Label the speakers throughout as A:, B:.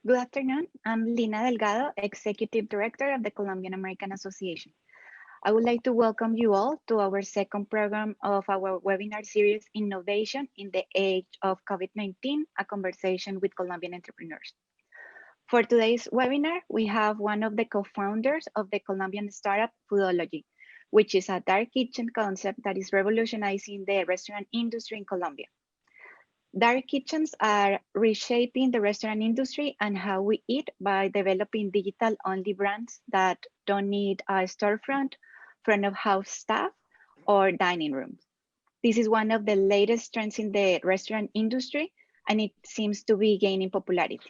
A: Good afternoon. I'm Lina Delgado, Executive Director of the Colombian American Association. I would like to welcome you all to our second program of our webinar series, Innovation in the Age of COVID-19, a conversation with Colombian entrepreneurs. For today's webinar, we have one of the co-founders of the Colombian startup, Foodology, which is a dark kitchen concept that is revolutionizing the restaurant industry in Colombia. Dark kitchens are reshaping the restaurant industry and how we eat by developing digital-only brands that don't need a storefront, front of house staff, or dining rooms. This is one of the latest trends in the restaurant industry, and it seems to be gaining popularity.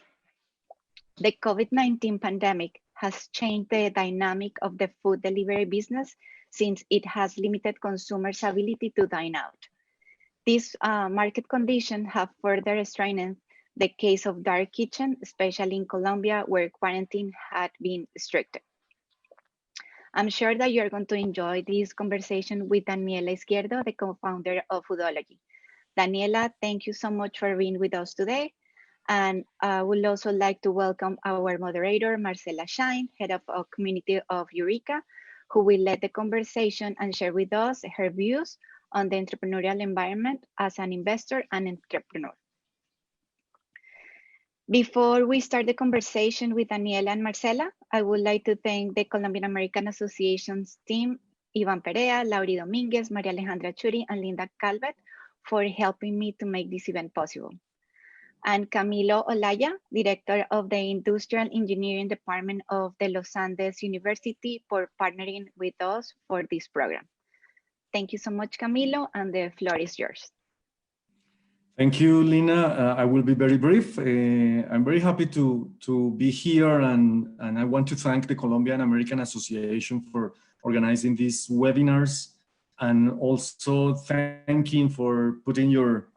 A: The COVID-19 pandemic has changed the dynamic of the food delivery business since it has limited consumers' ability to dine out. These market conditions have further strengthened the case of dark kitchen, especially in Colombia, where quarantine had been stricter. I'm sure that you're going to enjoy this conversation with Daniela Izquierdo, the co-founder of Foodology. Daniela, thank you so much for being with us today. And I would also like to welcome our moderator, Marcela Shine, head of our community of Eureka, who will lead the conversation and share with us her views on the entrepreneurial environment as an investor and entrepreneur. Before we start the conversation with Daniela and Marcela, I would like to thank the Colombian American Association's team, Ivan Perea, Lauri Dominguez, Maria Alejandra Churi, and Linda Calvet for helping me to make this event possible. And Camilo Olaya, Director of the Industrial Engineering Department of the Los Andes University, for partnering with us for this program. Thank you so much, Camilo, and the floor is yours.
B: Thank you, Lina. I will be very brief. I'm very happy to be here, and I want to thank the Colombian American Association for organizing these webinars, and also thanking for putting your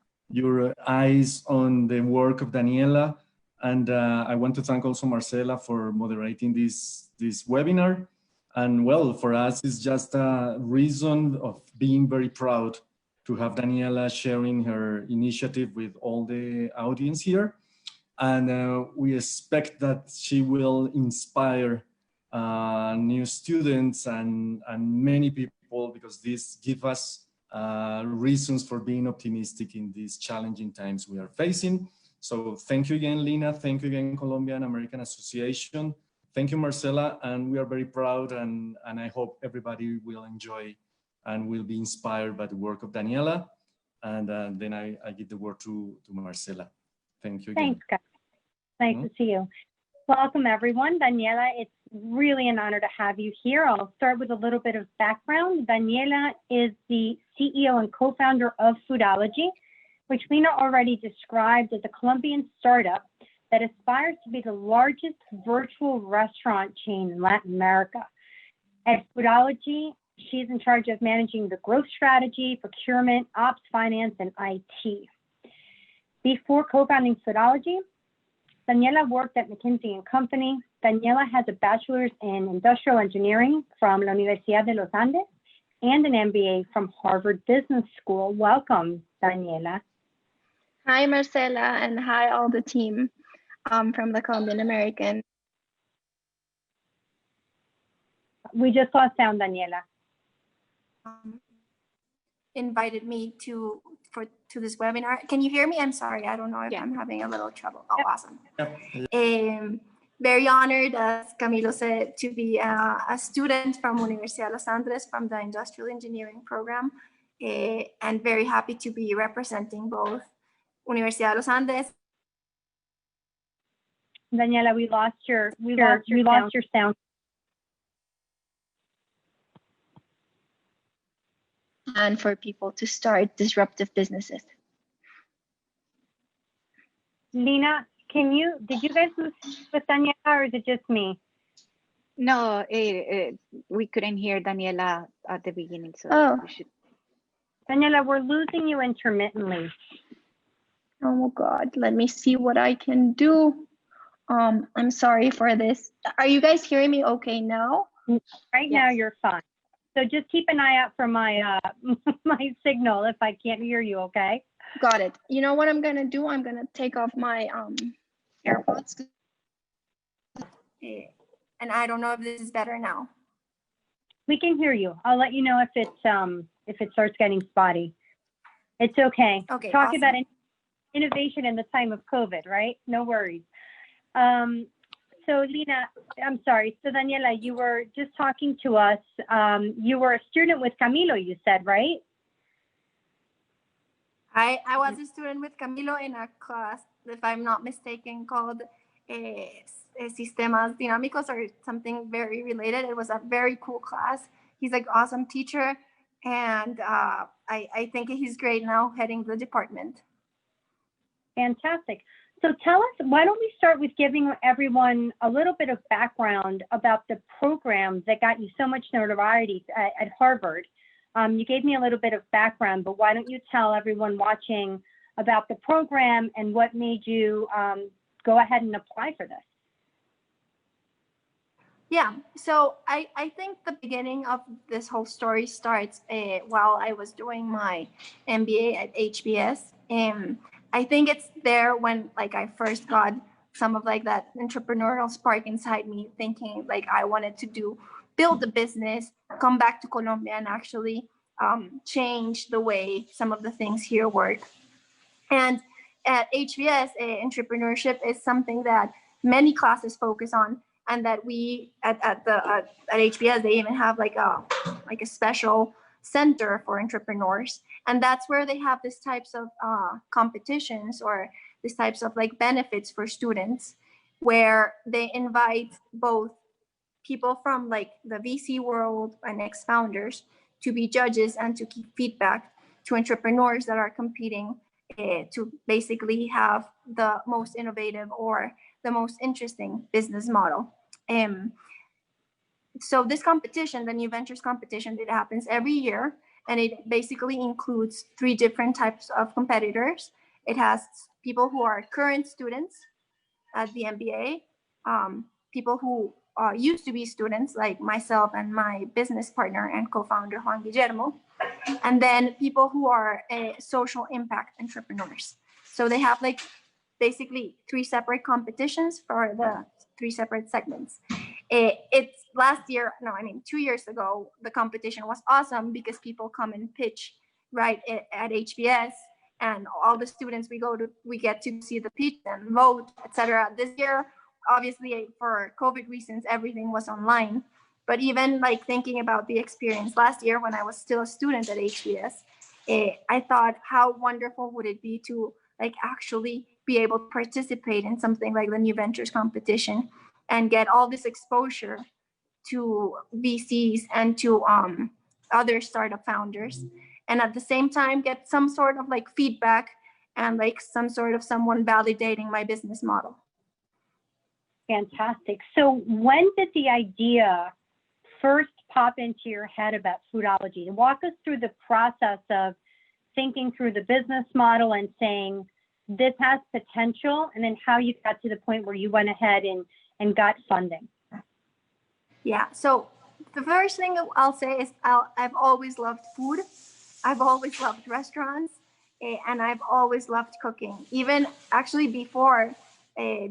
B: eyes on the work of Daniela. And I want to thank also Marcela for moderating this webinar. And well, for us, it's just a reason of being very proud to have Daniela sharing her initiative with all the audience here. And we expect that she will inspire new students and many people, because this gives us reasons for being optimistic in these challenging times we are facing. So thank you again, Lina. Thank you again, Colombian American Association. Thank you, Marcela, and we are very proud, and I hope everybody will enjoy and will be inspired by the work of Daniela. And then I give the word to Marcela. Thank you again.
C: Thanks, guys. Nice to see you. Welcome, everyone. Daniela, it's really an honor to have you here. I'll start with a little bit of background. Daniela is the CEO and co-founder of Foodology, which Lina already described as a Colombian startup that aspires to be the largest virtual restaurant chain in Latin America. At Foodology, she's in charge of managing the growth strategy, procurement, ops, finance, and IT. Before co-founding Foodology, Daniela worked at McKinsey & Company. Daniela has a bachelor's in industrial engineering from La Universidad de los Andes and an MBA from Harvard Business School. Welcome, Daniela.
D: Hi, Marcela, and hi, all the team from the Colombian American.
C: We just lost sound, Daniela.
D: Invited me to this webinar. Can you hear me? I'm sorry. I don't know if I'm having a little trouble. Oh, awesome. Very honored, as Camilo said, to be a student from Universidad de los Andes from the Industrial Engineering program, and very happy to be representing both Universidad de los Andes.
C: Daniela, we lost your sound.
D: And for people to start disruptive businesses.
C: Lina, did you guys lose with Daniela, or is it just me?
A: No, we couldn't hear Daniela at the beginning, so we should.
C: Daniela, we're losing you intermittently.
D: Oh God, let me see what I can do. I'm sorry for this. Are you guys hearing me okay now?
C: Right now you're fine. So just keep an eye out for my my signal if I can't hear you, okay?
D: Got it. You know what I'm gonna do? I'm gonna take off my AirPods. And I don't know if this is better now.
C: We can hear you. I'll let you know if it starts getting spotty. It's okay.
D: Okay.
C: Talk
D: Awesome.
C: about innovation in the time of COVID, right? No worries. So Daniela, you were just talking to us. You were a student with Camilo, you said, right?
D: I was a student with Camilo in a class, if I'm not mistaken, called Sistemas Dinámicos or something very related. It was a very cool class. He's an awesome teacher, and I think he's great now heading the department.
C: Fantastic. So tell us, why don't we start with giving everyone a little bit of background about the program that got you so much notoriety at Harvard. You gave me a little bit of background, but why don't you tell everyone watching about the program and what made you go ahead and apply for this?
D: Yeah, so I think the beginning of this whole story starts while I was doing my MBA at HBS. I think it's there when like I first got some of like that entrepreneurial spark inside me, thinking like I wanted to build a business, come back to Colombia and actually change the way some of the things here work. And at HBS, entrepreneurship is something that many classes focus on, and that we at HBS, they even have like a special center for entrepreneurs, and that's where they have these types of competitions or these types of like benefits for students, where they invite both people from like the VC world and ex-founders to be judges and to give feedback to entrepreneurs that are competing to basically have the most innovative or the most interesting business model. So this competition, the New Ventures competition, it happens every year, and it basically includes 3 different types of competitors. It has people who are current students at the MBA, people who used to be students like myself and my business partner and co-founder Juan Guillermo, and then people who are social impact entrepreneurs. So they have like basically 3 separate competitions for the 3 separate segments. It's last year, no, I mean 2 years ago, the competition was awesome because people come and pitch right at HBS, and all the students we get to see the pitch and vote, etc. This year, obviously for COVID reasons, everything was online. But even like thinking about the experience last year when I was still a student at HBS, I thought how wonderful would it be to like actually be able to participate in something like the New Ventures competition and get all this exposure to VCs and to other startup founders, and at the same time get some sort of like feedback and like some sort of someone validating my business model.
C: Fantastic. So when did the idea first pop into your head about Foodology? Walk us through the process of thinking through the business model and saying this has potential, and then how you got to the point where you went ahead and got funding.
D: Yeah, so the first thing I'll say is I've always loved food. I've always loved restaurants, and I've always loved cooking. Even actually before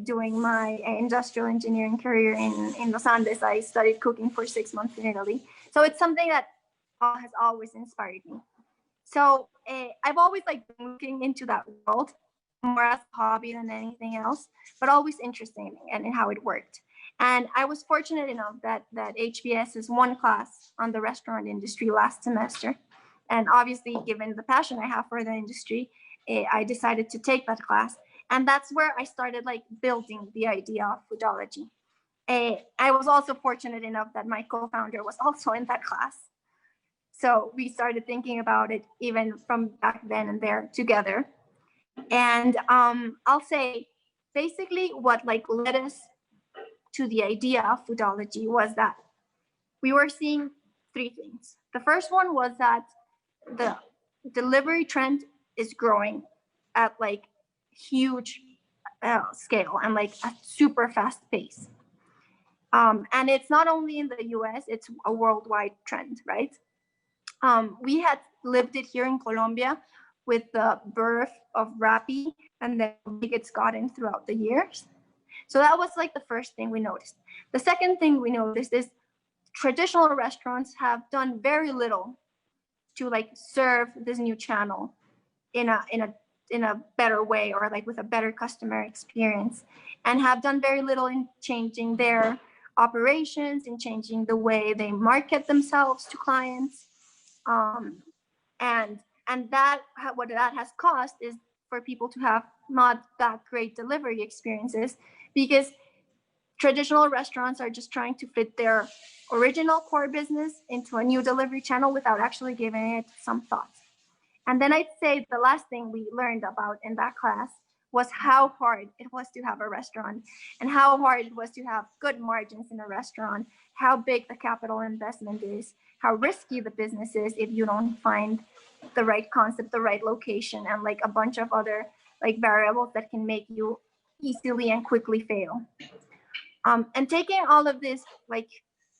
D: doing my industrial engineering career in Los Andes, I studied cooking for 6 months in Italy. So it's something that has always inspired me. So I've always like been looking into that world more as a hobby than anything else, but always interesting in how it worked. And I was fortunate enough that HBS is one class on the restaurant industry last semester. And obviously, given the passion I have for the industry, I decided to take that class. And that's where I started like building the idea of Foodology. I was also fortunate enough that my co-founder was also in that class. So we started thinking about it even from back then and there together. And I'll say basically what like led us to the idea of Foodology was that we were seeing 3 things. The first one was that the delivery trend is growing at like huge scale and like a super fast pace. And it's not only in the US, it's a worldwide trend, right? We had lived it here in Colombia with the birth of Rappi and then how big it's gotten throughout the years. So that was like the first thing we noticed. The second thing we noticed is traditional restaurants have done very little to like serve this new channel in a better way, or like with a better customer experience, and have done very little in changing their operations and changing the way they market themselves to clients. And that, what that has caused is for people to have not that great delivery experiences, because traditional restaurants are just trying to fit their original core business into a new delivery channel without actually giving it some thought. And then I'd say the last thing we learned about in that class was how hard it was to have a restaurant, and how hard it was to have good margins in a restaurant, how big the capital investment is, how risky the business is if you don't find the right concept, the right location, and like a bunch of other like variables that can make you easily and quickly fail. And taking all of this like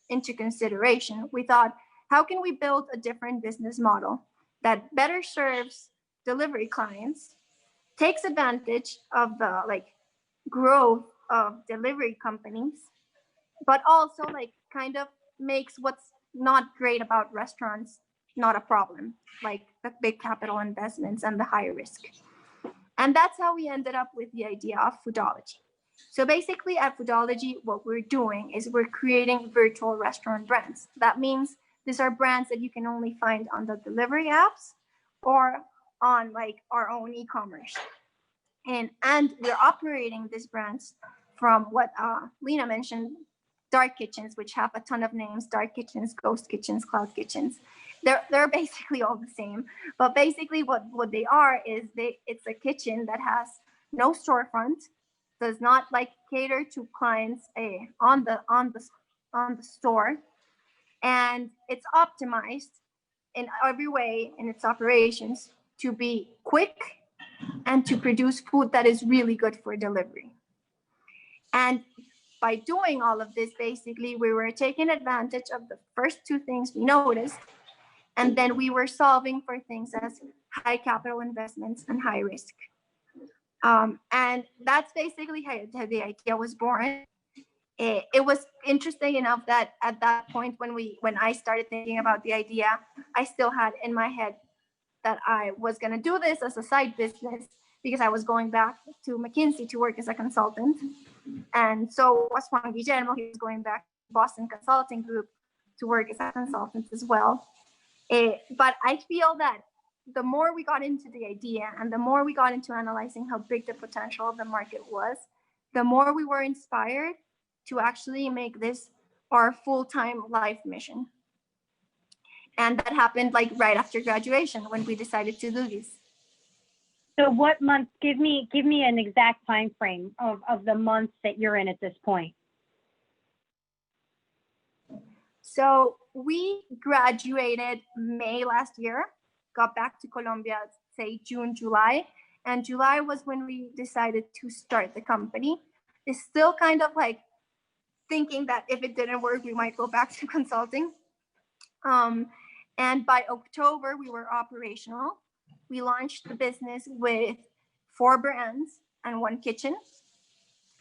D: into consideration, we thought, how can we build a different business model that better serves delivery clients, takes advantage of the like growth of delivery companies, but also like kind of makes what's not great about restaurants not a problem, like the big capital investments and the high risk. And that's how we ended up with the idea of Foodology. So basically at Foodology, what we're doing is we're creating virtual restaurant brands. That means these are brands that you can only find on the delivery apps or on like our own e-commerce. And we're operating these brands from what Lena mentioned, dark kitchens, which have a ton of names: dark kitchens, ghost kitchens, cloud kitchens. They're basically all the same, but basically what they are is it's a kitchen that has no storefront, does not like cater to clients on the store, and it's optimized in every way in its operations to be quick and to produce food that is really good for delivery. And by doing all of this, basically we were taking advantage of the first two things we noticed, and then we were solving for things as high capital investments and high risk. And that's basically how the idea was born. It was interesting enough that at that point when I started thinking about the idea, I still had in my head that I was going to do this as a side business, because I was going back to McKinsey to work as a consultant. And so was Juan Guillermo. He was going back to Boston Consulting Group to work as a consultant as well. But I feel that the more we got into the idea and the more we got into analyzing how big the potential of the market was, the more we were inspired to actually make this our full-time life mission. And that happened like right after graduation when we decided to do this.
C: So what month, give me an exact time frame of the months that you're in at this point.
D: So we graduated May last year, got back to Colombia, say June, July. And July was when we decided to start the company. It's still kind of like thinking that if it didn't work, we might go back to consulting. And by October, we were operational. We launched the business with 4 brands and 1 kitchen.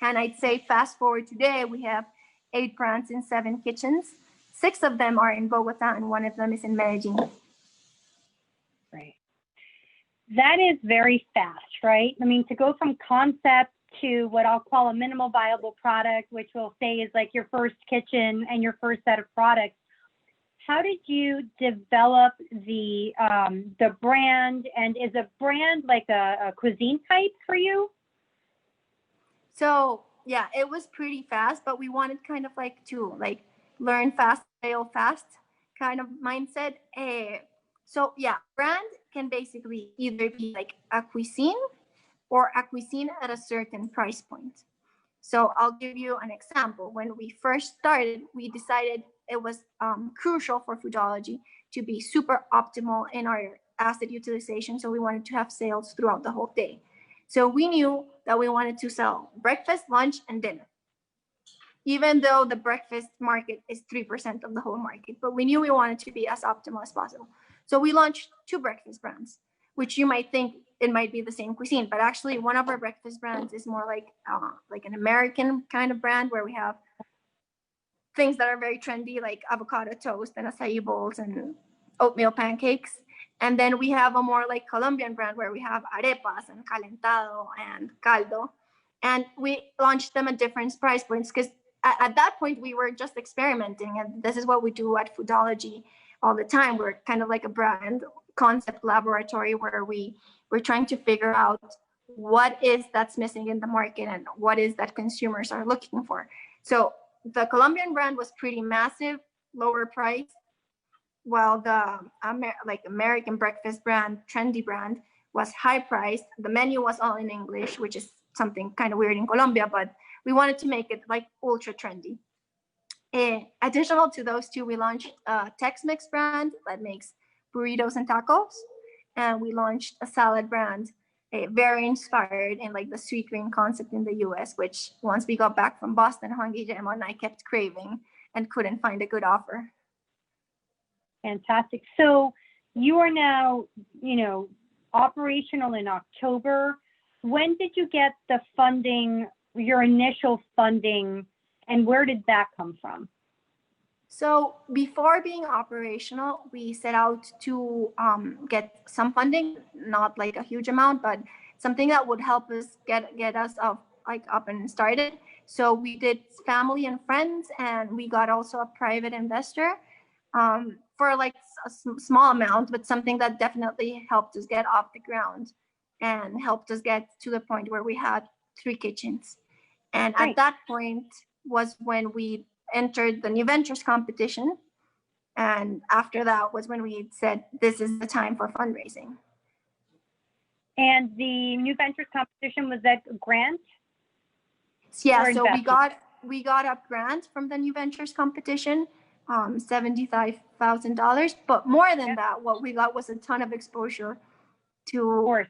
D: And I'd say fast forward today, we have 8 brands in 7 kitchens. 6 of them are in Bogota and 1 of them is in Medellin.
C: Right. That is very fast, right? I mean, to go from concept to what I'll call a minimal viable product, which we'll say is like your first kitchen and your first set of products. How did you develop the brand, and is a brand like a cuisine type for you?
D: So yeah, it was pretty fast, but we wanted kind of like to like learn fast, fail fast kind of mindset. So yeah, brand can basically either be like a cuisine or a cuisine at a certain price point. So I'll give you an example. When we first started, we decided it was crucial for Foodology to be super optimal in our asset utilization. So we wanted to have sales throughout the whole day. So we knew that we wanted to sell breakfast, lunch, and dinner, even though the breakfast market is 3% of the whole market. But we knew we wanted to be as optimal as possible. So we launched 2 breakfast brands. which you might think it might be the same cuisine, but actually one of our breakfast brands is more like an American kind of brand where we have things that are very trendy, like avocado toast and acai bowls and oatmeal pancakes. And then we have a more like Colombian brand where we have arepas and calentado and caldo. And we launched them at different price points because at that point we were just experimenting. And this is what we do at Foodology all the time. We're kind of like a brand concept laboratory where we're trying to figure out what is that's missing in the market and what is that consumers are looking for. So the Colombian brand was pretty massive, lower price, while the American breakfast brand, trendy brand, was high priced. The menu was all in English, which is something kind of weird in Colombia, but we wanted to make it like ultra trendy. Additional to those two, we launched a Tex-Mex brand that makes burritos and tacos. And we launched a salad brand, very inspired in like the sweet green concept in the US, which once we got back from Boston, Juan Guillermo and I kept craving and couldn't find a good offer.
C: Fantastic. So you are now, operational in October. When did you get the funding, your initial funding, and where did that come from?
D: So before being operational, we set out to get some funding, not like a huge amount, but something that would help us get us up and started. So we did family and friends, and we got also a private investor for like a small amount, but something that definitely helped us get off the ground and helped us get to the point where we had 3 kitchens. And
C: Great.
D: At that point was when we entered the New Ventures competition. And after that was when we said, this is the time for fundraising.
C: And the New Ventures competition, was that a grant?
D: Yeah, so we got a grant from the New Ventures competition, $75,000. But more than that, what we got was a ton of exposure to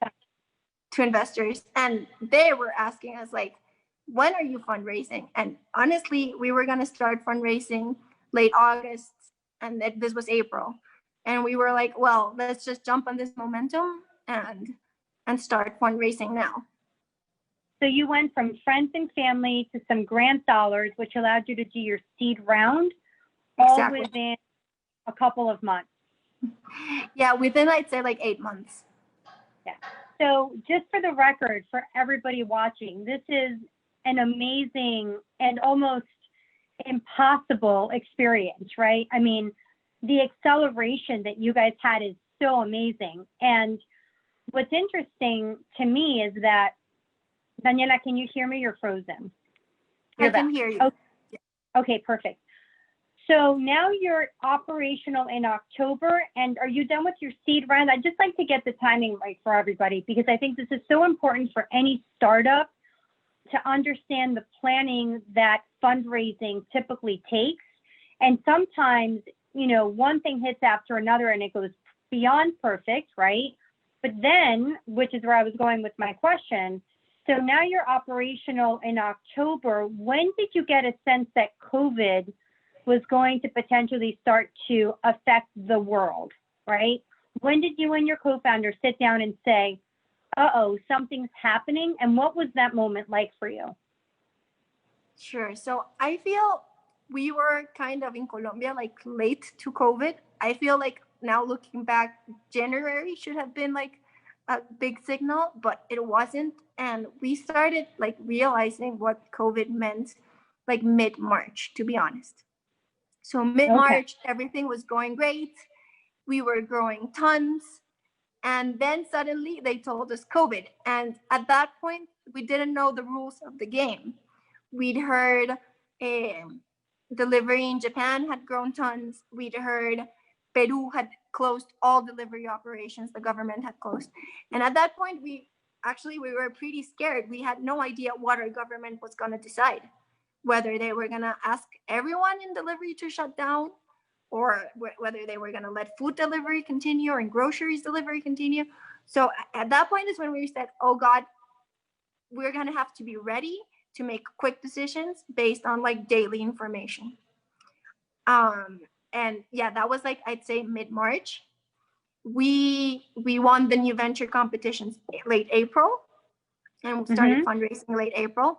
D: investors. And they were asking us like, when are you fundraising? And honestly, we were going to start fundraising late August, and this was April. And we were like, well, let's just jump on this momentum and start fundraising now.
C: So you went from friends and family to some grant dollars, which allowed you to do your seed round, all within a couple of months.
D: Yeah, within, I'd say like 8 months.
C: Yeah. So just for the record, for everybody watching, this is an amazing and almost impossible experience, right? I mean, the acceleration that you guys had is so amazing. And what's interesting to me is that, Daniela, can you hear me? You're frozen.
D: I can hear you.
C: Okay, perfect. So now you're operational in October, and are you done with your seed round? I'd just like to get the timing right for everybody, because I think this is so important for any startup to understand the planning that fundraising typically takes. And sometimes, one thing hits after another and it goes beyond perfect, right? But then, which is where I was going with my question, so now you're operational in October. When did you get a sense that COVID was going to potentially start to affect the world, right? When did you and your co-founder sit down and say, uh-oh, something's happening? And what was that moment like for you?
D: Sure. So I feel we were kind of in Colombia, like late to COVID. I feel like now looking back, January should have been like a big signal, but it wasn't. And we started like realizing what COVID meant like mid-March, to be honest. So mid-March, everything was going great. We were growing tons. And then suddenly they told us COVID. And at that point, we didn't know the rules of the game. We'd heard delivery in Japan had grown tons. We'd heard Peru had closed all delivery operations. The government had closed. And at that point, we were pretty scared. We had no idea what our government was going to decide, whether they were going to ask everyone in delivery to shut down, or whether they were going to let food delivery continue and groceries delivery continue. So at that point is when we said, oh God, we're going to have to be ready to make quick decisions based on like daily information. And yeah, that was like, I'd say mid-March. we won the new venture competitions late April, and we started fundraising late April.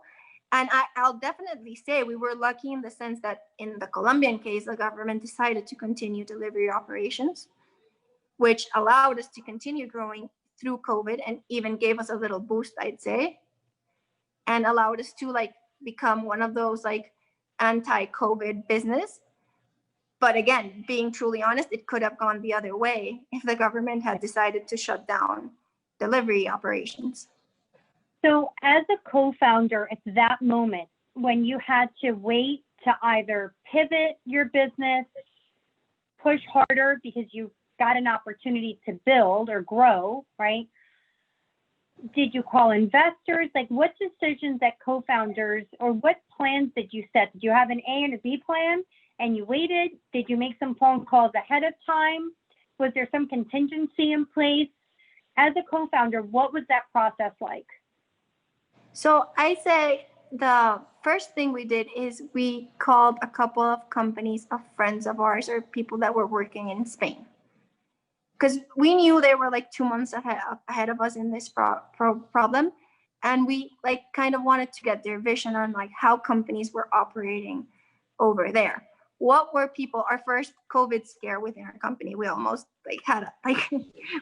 D: And I'll definitely say we were lucky in the sense that in the Colombian case, the government decided to continue delivery operations, which allowed us to continue growing through COVID and even gave us a little boost, I'd say, and allowed us to like become one of those like anti-COVID business. But again, being truly honest, it could have gone the other way if the government had decided to shut down delivery operations.
C: So as a co-founder at that moment, when you had to wait to either pivot your business, push harder because you got an opportunity to build or grow, right? Did you call investors? Like what decisions that co-founders, or what plans did you set? Did you have an A and a B plan and you waited? Did you make some phone calls ahead of time? Was there some contingency in place? As a co-founder, what was that process like?
D: So I say the first thing we did is we called a couple of companies of friends of ours or people that were working in Spain, because we knew they were like 2 months ahead of us in this problem. And we like kind of wanted to get their vision on like how companies were operating over there. What were people, our first COVID scare within our company, we almost like had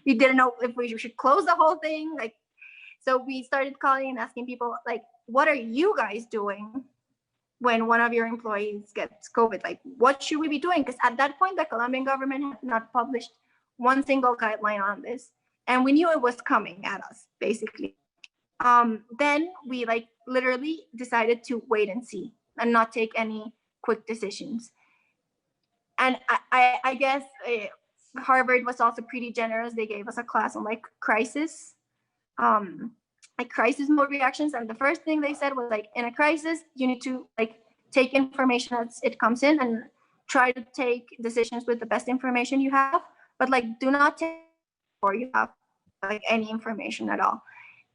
D: we didn't know if we should close the whole thing. Like, so we started calling and asking people like, what are you guys doing when one of your employees gets COVID? Like, what should we be doing? Because at that point, the Colombian government had not published one single guideline on this. And we knew it was coming at us, basically. Then we like literally decided to wait and see and not take any quick decisions. And I guess Harvard was also pretty generous. They gave us a class on like crisis mode reactions. And the first thing they said was like, in a crisis, you need to like take information as it comes in and try to take decisions with the best information you have, but like do not take before you have like any information at all.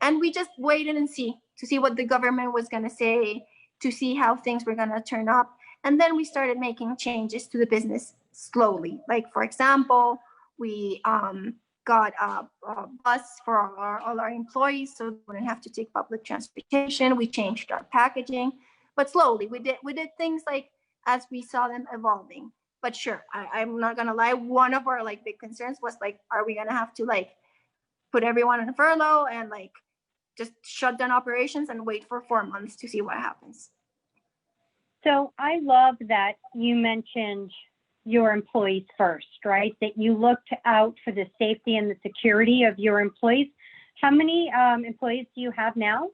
D: And we just waited and see what the government was going to say, to see how things were going to turn up. And then we started making changes to the business slowly. Like, for example, we got a bus for all our employees so they wouldn't have to take public transportation. We changed our packaging, but slowly we did things like as we saw them evolving. But sure, I'm not gonna lie, one of our like big concerns was like, are we gonna have to like put everyone on furlough and like just shut down operations and wait for 4 months to see what happens?
C: So I love that you mentioned your employees first, right? That you looked out for the safety and the security of your employees. How many employees do you have now?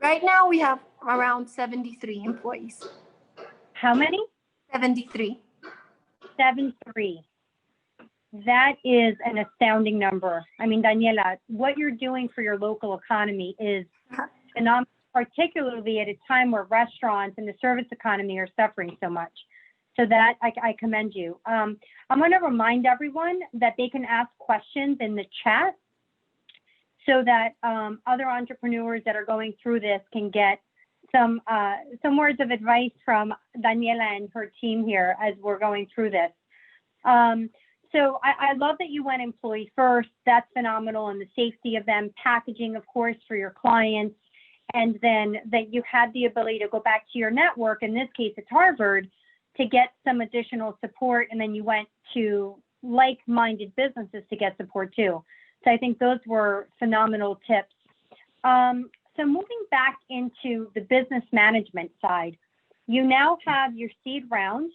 D: Right now we have around 73 employees.
C: How many?
D: 73.
C: 73. That is an astounding number. I mean, Daniela, what you're doing for your local economy is phenomenal, particularly at a time where restaurants and the service economy are suffering so much. So that I commend you. I'm going to remind everyone that they can ask questions in the chat so that other entrepreneurs that are going through this can get some words of advice from Daniela and her team here as we're going through this. So I love that you went employee first. That's phenomenal, and the safety of them, packaging, of course, for your clients, and then that you had the ability to go back to your network. In this case, it's Harvard, to get some additional support, and then you went to like-minded businesses to get support too. So I think those were phenomenal tips. So moving back into the business management side, you now have your seed round.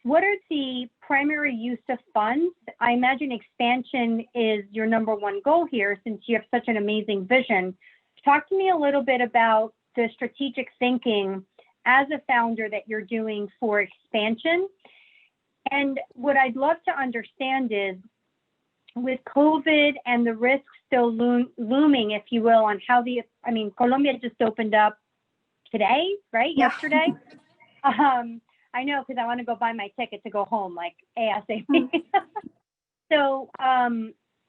C: What are the primary use of funds? I imagine expansion is your number one goal here since you have such an amazing vision. Talk to me a little bit about the strategic thinking as a founder that you're doing for expansion. And what I'd love to understand is, with COVID and the risks still looming, if you will, on how Colombia just opened up today, right?
D: Yeah.
C: Yesterday. I know, because I want to go buy my ticket to go home, like ASAP. So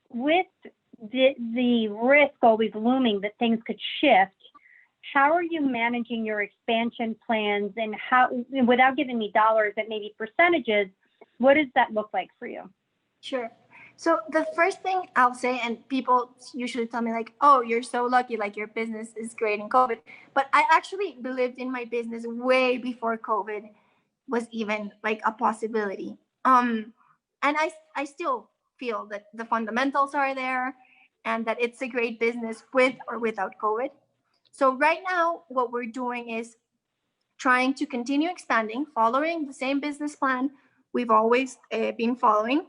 C: with the risk always looming that things could shift, how are you managing your expansion plans, and how, without giving me dollars, but maybe percentages, what does that look like for you?
D: Sure. So the first thing I'll say, and people usually tell me like, oh, you're so lucky, like your business is great in COVID. But I actually believed in my business way before COVID was even like a possibility. And I still feel that the fundamentals are there and that it's a great business with or without COVID. So right now, what we're doing is trying to continue expanding, following the same business plan we've always been following,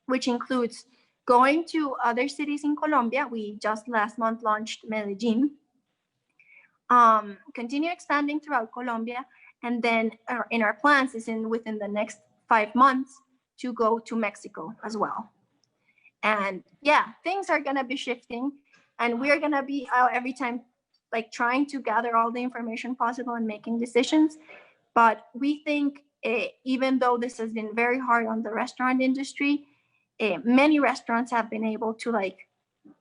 D: which includes going to other cities in Colombia. We just last month launched Medellin. Continue expanding throughout Colombia, and then in our plans is within the next 5 months to go to Mexico as well. And yeah, things are gonna be shifting, and we're gonna be out every time, like trying to gather all the information possible and making decisions. But we think even though this has been very hard on the restaurant industry, many restaurants have been able to like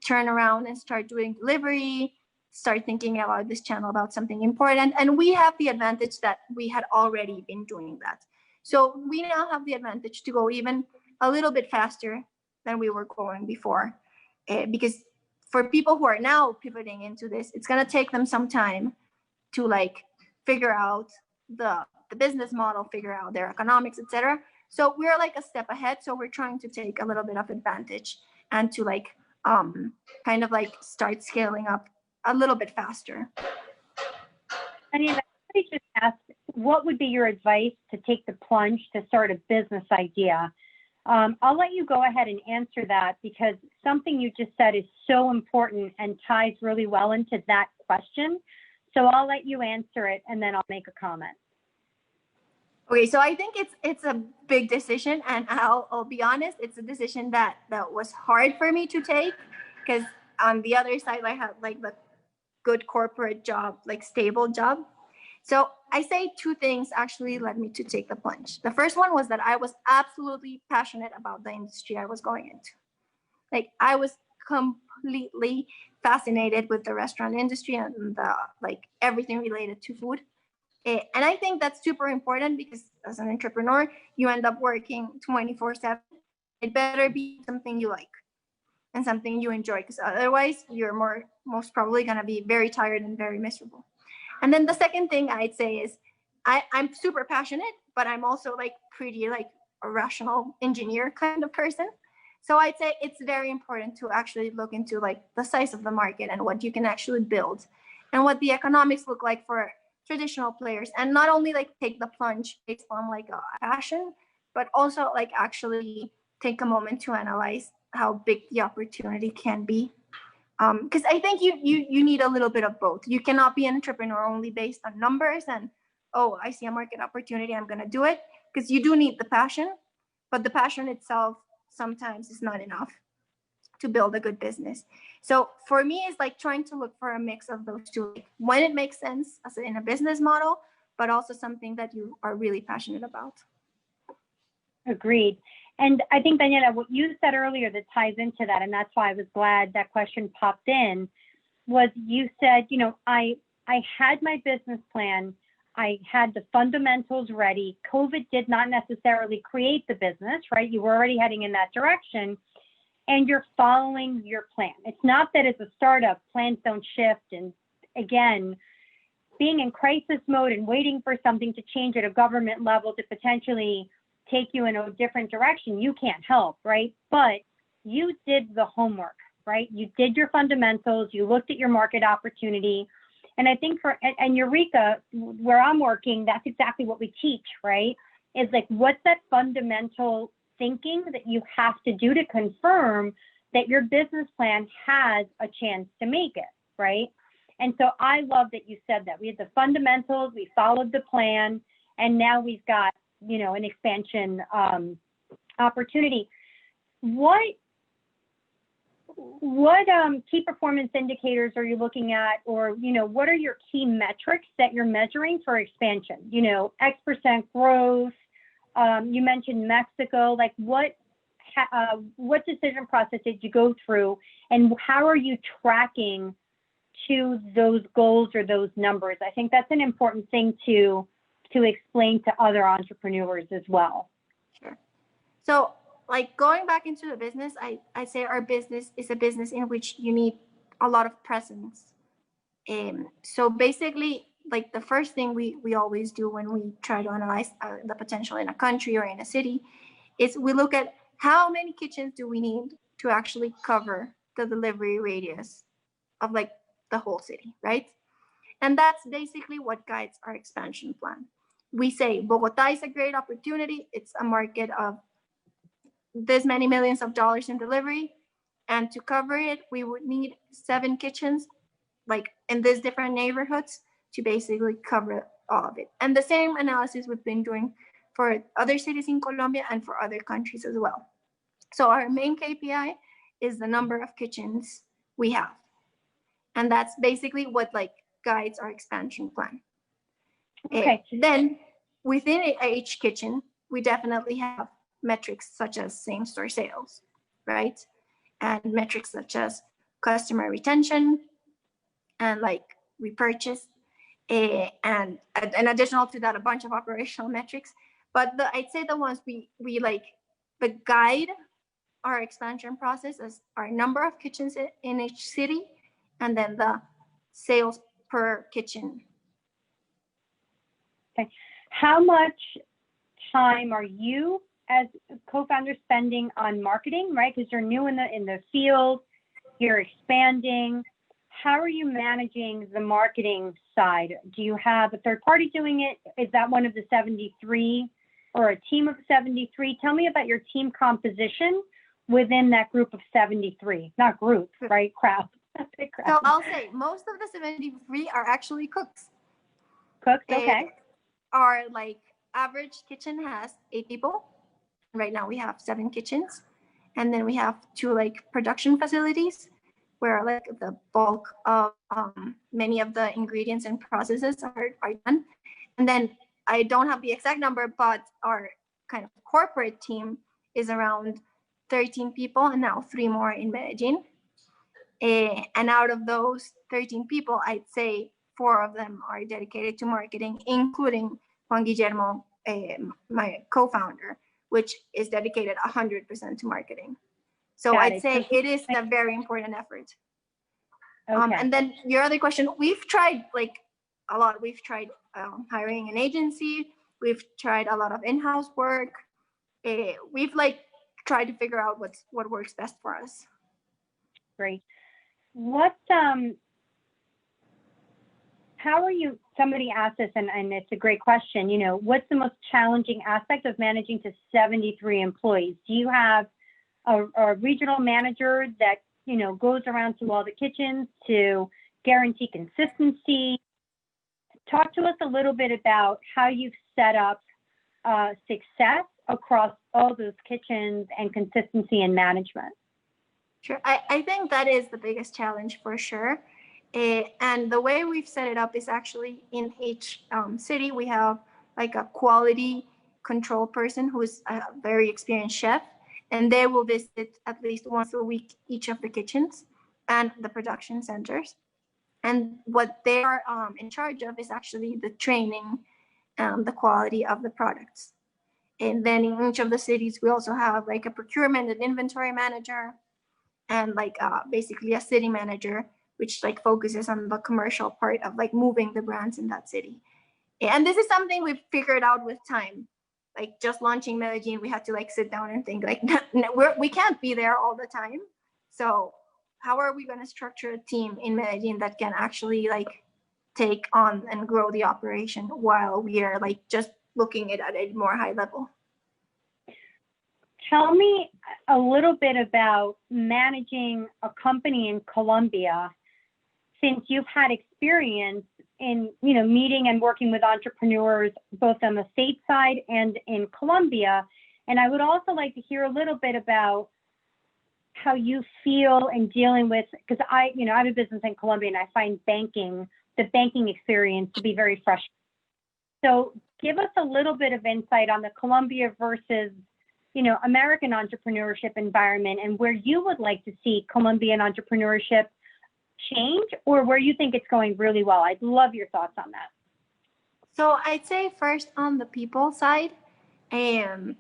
D: turn around and start doing delivery, start thinking about this channel about something important. And we have the advantage that we had already been doing that. So we now have the advantage to go even a little bit faster than we were going before. Because for people who are now pivoting into this, it's gonna take them some time to like figure out the business model, figure out their economics, etc. So we're like a step ahead. So we're trying to take a little bit of advantage and to like kind of like start scaling up a little bit faster.
C: I mean, I just asked, what would be your advice to take the plunge to start a business idea? I'll let you go ahead and answer that, because something you just said is so important and ties really well into that question. So I'll let you answer it, and then I'll make a comment.
D: Okay, so I think it's a big decision, and I'll be honest, it's a decision that was hard for me to take, because on the other side I have like the good corporate job, like stable job. So I say two things actually led me to take the plunge. The first one was that I was absolutely passionate about the industry I was going into. Like I was completely fascinated with the restaurant industry and the, like everything related to food. And I think that's super important, because as an entrepreneur, you end up working 24/7. It better be something you like and something you enjoy, because otherwise you're most probably going to be very tired and very miserable. And then the second thing I'd say is I'm super passionate, but I'm also like pretty like a rational engineer kind of person. So I'd say it's very important to actually look into like the size of the market and what you can actually build and what the economics look like for traditional players, and not only like take the plunge based on like a passion, but also like actually take a moment to analyze how big the opportunity can be. Because I think you need a little bit of both. You cannot be an entrepreneur only based on numbers and, oh, I see a market opportunity, I'm gonna do it, because you do need the passion, but the passion itself sometimes is not enough to build a good business. So for me, it's like trying to look for a mix of those two, like when it makes sense as in a business model, but also something that you are really passionate about.
C: Agreed. And I think, Daniela, what you said earlier that ties into that, and that's why I was glad that question popped in, was you said, you know, I had my business plan, I had the fundamentals ready. COVID did not necessarily create the business, right? You were already heading in that direction, and you're following your plan. It's not that it's a startup, plans don't shift. And again, being in crisis mode and waiting for something to change at a government level to potentially take you in a different direction, you can't help, right? But you did the homework, right? You did your fundamentals, you looked at your market opportunity. And I think and Eureka, where I'm working, that's exactly what we teach, right? Is like, what's that fundamental thinking that you have to do to confirm that your business plan has a chance to make it, right? And so I love that you said that. We had the fundamentals, we followed the plan, and now we've got, you know, an expansion opportunity. What key performance indicators are you looking at, or, you know, what are your key metrics that you're measuring for expansion? You know, X% growth. You mentioned Mexico. Like, what decision process did you go through, and how are you tracking to those goals or those numbers? I think that's an important thing to explain to other entrepreneurs as well.
D: Sure. So like going back into the business, I say our business is a business in which you need a lot of presence. So basically, like the first thing we always do when we try to analyze the potential in a country or in a city is we look at how many kitchens do we need to actually cover the delivery radius of like the whole city, right? And that's basically what guides our expansion plan. We say Bogota is a great opportunity. It's a market of this many millions of dollars in delivery. And to cover it, we would need 7 kitchens, like in these different neighborhoods, to basically cover all of it. And the same analysis we've been doing for other cities in Colombia and for other countries as well. So our main KPI is the number of kitchens we have. And that's basically what like guides our expansion plan.
C: Okay.
D: Then within each kitchen, we definitely have metrics such as same-store sales, right? And metrics such as customer retention and like repurchase, and additional to that, a bunch of operational metrics. But I'd say the ones we like, the guide our expansion process is our number of kitchens in each city, and then the sales per kitchen.
C: Okay. How much time are you as co-founder spending on marketing, right? Because you're new in the field, you're expanding. How are you managing the marketing side? Do you have a third party doing it? Is that one of the 73 or a team of 73? Tell me about your team composition within that group of 73, not group, right? Crowd.
D: So I'll say most of the 73 are actually cooks.
C: Cooks, okay.
D: Our like average kitchen has 8 people. Right now we have 7 kitchens, and then we have 2 like production facilities where like the bulk of many of the ingredients and processes are done. And then I don't have the exact number, but our kind of corporate team is around 13 people, and now 3 more in Medellin. And out of those 13 people, I'd say 4 of them are dedicated to marketing, including Juan Guillermo, my co-founder, which is dedicated 100% to marketing. So I'd say it is a very important effort. Okay. And then your other question, we've tried like a lot. We've tried hiring an agency. We've tried a lot of in-house work. We've like tried to figure out what works best for us.
C: Great. How are you, somebody asked this, and it's a great question, you know, what's the most challenging aspect of managing to 73 employees? Do you have a regional manager that, you know, goes around to all the kitchens to guarantee consistency? Talk to us a little bit about how you've set up success across all those kitchens and consistency and management.
D: Sure, I think that is the biggest challenge for sure. And the way we've set it up is actually in each city, we have like a quality control person who's a very experienced chef, and they will visit at least once a week each of the kitchens and the production centers. And what they are in charge of is actually the training, the quality of the products. And then in each of the cities, we also have like a procurement and inventory manager, and like basically a city manager, which like focuses on the commercial part of like moving the brands in that city. And this is something we've figured out with time. Like just launching Medellin, we had to like sit down and think like, we can't be there all the time. So how are we going to structure a team in Medellin that can actually like take on and grow the operation while we are like just looking at a more high level?
C: Tell me a little bit about managing a company in Colombia, since you've had experience in, you know, meeting and working with entrepreneurs, both on the state side and in Colombia. And I would also like to hear a little bit about how you feel in dealing with, because I have a business in Colombia, and I find the banking experience to be very frustrating. So give us a little bit of insight on the Colombia versus, you know, American entrepreneurship environment, and where you would like to see Colombian entrepreneurship change, or where you think it's going really well. I'd love your thoughts on that.
D: So I'd say first on the people side, I'd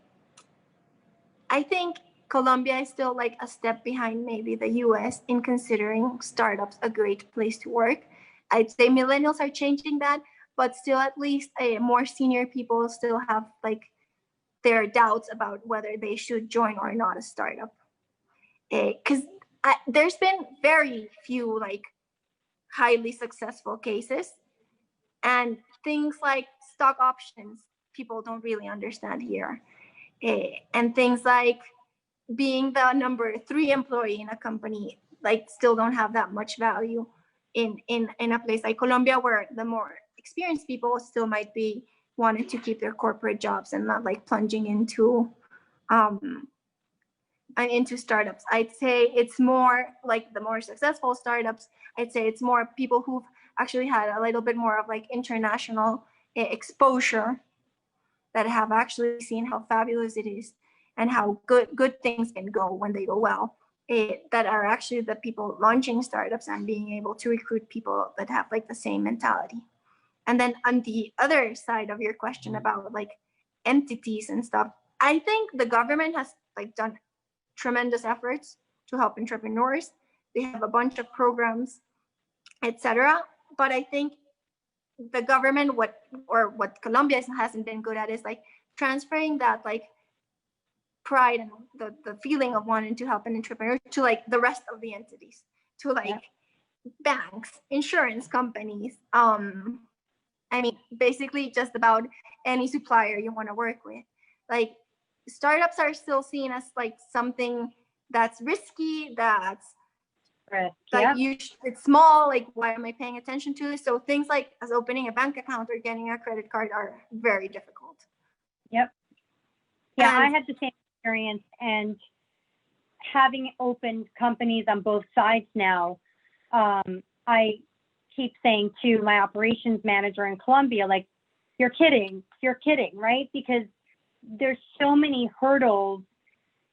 D: I think Colombia is still like a step behind maybe the US in considering startups a great place to work. I'd say millennials are changing that, but still at least more senior people still have like their doubts about whether they should join or not a startup. Because there's been very few like highly successful cases, and things like stock options people don't really understand here, and things like being the number 3 employee in a company like still don't have that much value in a place like Colombia, where the more experienced people still might be wanting to keep their corporate jobs and not like plunging into startups. I'd say it's more like the more successful startups, I'd say it's more people who've actually had a little bit more of like international exposure, that have actually seen how fabulous it is and how good things can go when they go well, that are actually the people launching startups and being able to recruit people that have like the same mentality. And then on the other side of your question about like entities and stuff, I think the government has like done tremendous efforts to help entrepreneurs. They have a bunch of programs, etc. But I think the government, what Colombia hasn't been good at is like transferring that like pride and the feeling of wanting to help an entrepreneur to like the rest of the entities, to like banks, insurance companies, I mean, basically just about any supplier you want to work with. Like startups are still seen as like something that's risky, that's like it's small, like why am I paying attention to this? So things like as opening a bank account or getting a credit card are very difficult.
C: Yep. Yeah, I had the same experience, and having opened companies on both sides now, I keep saying to my operations manager in Colombia, like, you're kidding, right? Because there's so many hurdles,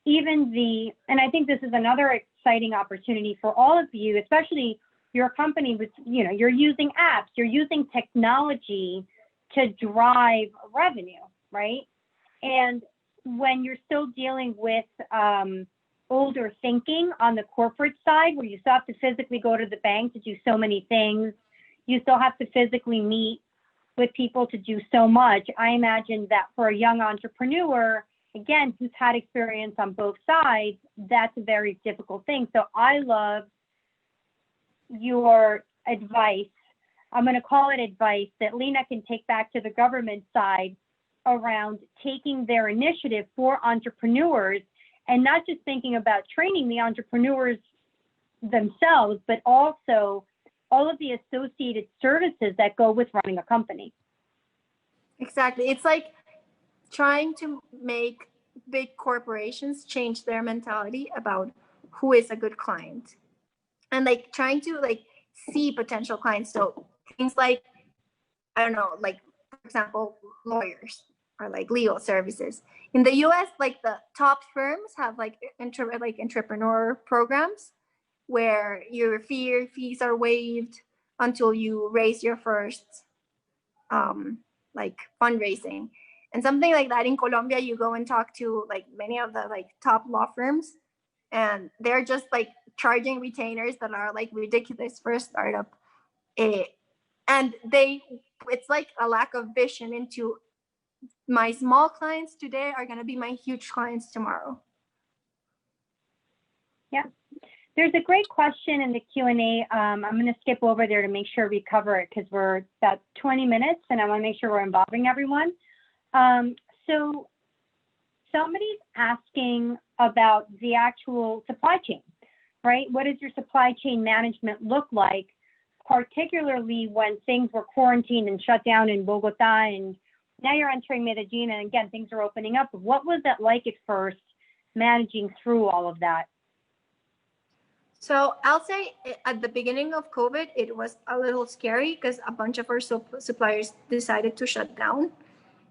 C: and I think this is another exciting opportunity for all of you, especially your company with, you're using apps, you're using technology to drive revenue, right? And when you're still dealing with older thinking on the corporate side, where you still have to physically go to the bank to do so many things, you still have to physically meet with people to do so much. I imagine that for a young entrepreneur, again, who's had experience on both sides, that's a very difficult thing. So I love your advice. I'm going to call it advice that Lina can take back to the government side around taking their initiative for entrepreneurs, and not just thinking about training the entrepreneurs themselves, but also all of the associated services that go with running a company.
D: Exactly. It's like trying to make big corporations change their mentality about who is a good client, and like trying to like see potential clients. So things like, I don't know, like for example, lawyers or like legal services. In the US, like the top firms have like entrepreneur programs where your fees are waived until you raise your first like fundraising. And something like that in Colombia, you go and talk to like many of the like top law firms, and they're just like charging retainers that are like ridiculous for a startup. And it's like a lack of vision into my small clients today are going to be my huge clients tomorrow.
C: Yeah. There's a great question in the Q&A. I'm going to skip over there to make sure we cover it, because we're about 20 minutes and I want to make sure we're involving everyone. So somebody's asking about the actual supply chain, right? What does your supply chain management look like, particularly when things were quarantined and shut down in Bogota, and now you're entering Medellin, and again, things are opening up. What was that like at first, managing through all of that?
D: So I'll say at the beginning of COVID, it was a little scary because a bunch of our suppliers decided to shut down.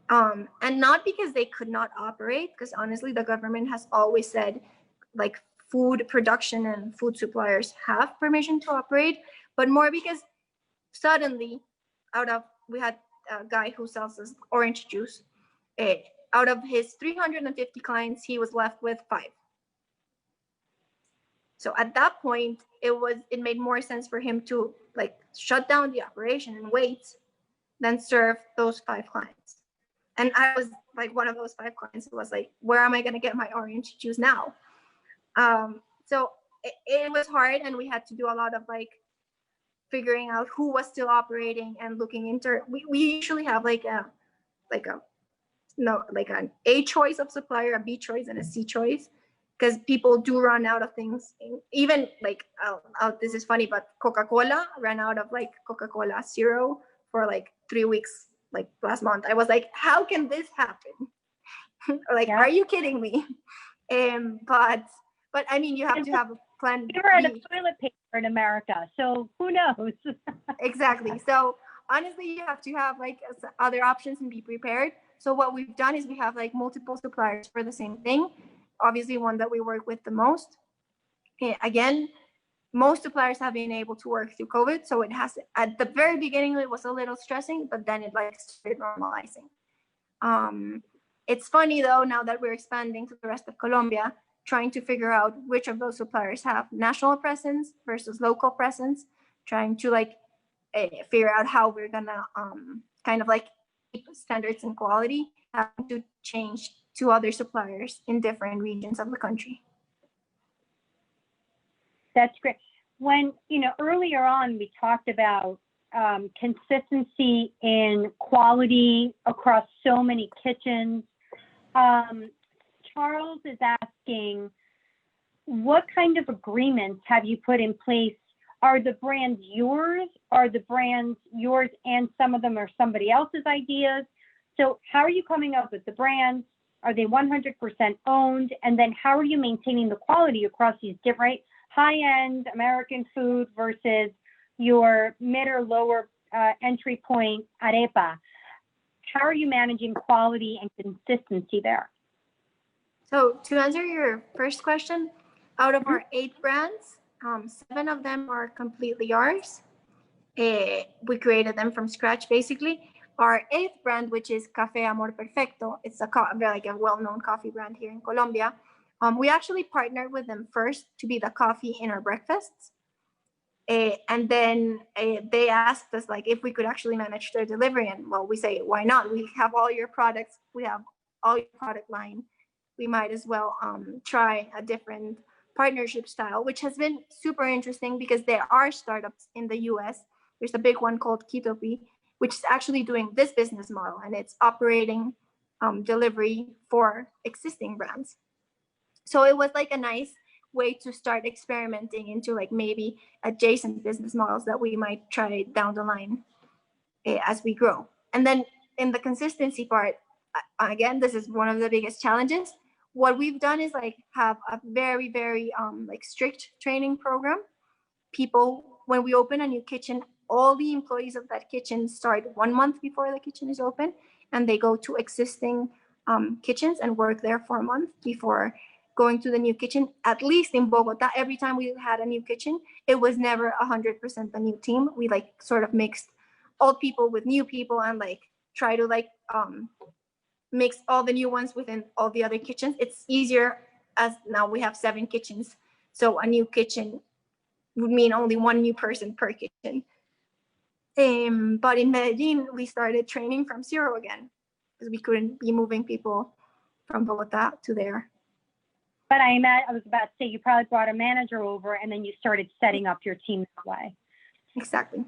D: And not because they could not operate, because honestly, the government has always said like food production and food suppliers have permission to operate, but more because suddenly we had a guy who sells us orange juice. out of his 350 clients, he was left with 5. So at that point, it made more sense for him to like shut down the operation and wait than serve those 5 clients. And I was like one of those 5 clients who was like, where am I going to get my orange juice now? So it was hard, and we had to do a lot of like figuring out who was still operating and looking into. We usually have like an A choice of supplier, a B choice, and a C choice, because people do run out of things. Even like this is funny, but Coca-Cola ran out of like Coca-Cola Zero for like 3 weeks, like last month. I was like, how can this happen? Like, yeah. Are you kidding me? But I mean, you have to have a plan.
C: You're out of toilet paper in America, so who knows?
D: Exactly. So honestly, you have to have like other options and be prepared. So what we've done is we have like multiple suppliers for the same thing. Obviously, one that we work with the most. Again, most suppliers have been able to work through COVID. So it has, at the very beginning, it was a little stressing, but then it like started normalizing. It's funny though, now that we're expanding to the rest of Colombia, trying to figure out which of those suppliers have national presence versus local presence, trying to like figure out how we're gonna kind of like keep standards and quality, having to change to other suppliers in different regions of the country.
C: That's great. When, earlier on, we talked about consistency in quality across so many kitchens. Charles is asking, what kind of agreements have you put in place? Are the brands yours? Are the brands yours and some of them are somebody else's ideas? So how are you coming up with the brands? Are they 100% owned? And then how are you maintaining the quality across these different high-end American food versus your mid or lower entry point arepa? How are you managing quality and consistency there?
D: So to answer your first question, out of our 8 brands, 7 of them are completely ours. We created them from scratch, basically. Our 8th brand, which is Café Amor Perfecto, it's a well-known coffee brand here in Colombia. We actually partnered with them first to be the coffee in our breakfasts. And then they asked us like if we could actually manage their delivery. And well, we say, why not? We have all your products. We have all your product line. We might as well try a different partnership style, which has been super interesting because there are startups in the US. There's a big one called Kitopi, which is actually doing this business model, and it's operating delivery for existing brands. So it was like a nice way to start experimenting into like maybe adjacent business models that we might try down the line as we grow. And then in the consistency part, again, this is one of the biggest challenges. What we've done is like have a very, very like strict training program. People, when we open a new kitchen, all the employees of that kitchen start 1 month before the kitchen is open, and they go to existing kitchens and work there for a month before going to the new kitchen. At least in Bogota, every time we had a new kitchen, it was never 100% the new team. We like sort of mixed old people with new people and like try to like mix all the new ones within all the other kitchens. It's easier as now we have 7 kitchens. So a new kitchen would mean only 1 new person per kitchen. But in Medellin, we started training from zero again because we couldn't be moving people from Bogota to there.
C: But I was about to say, you probably brought a manager over and then you started setting up your team that way.
D: Exactly.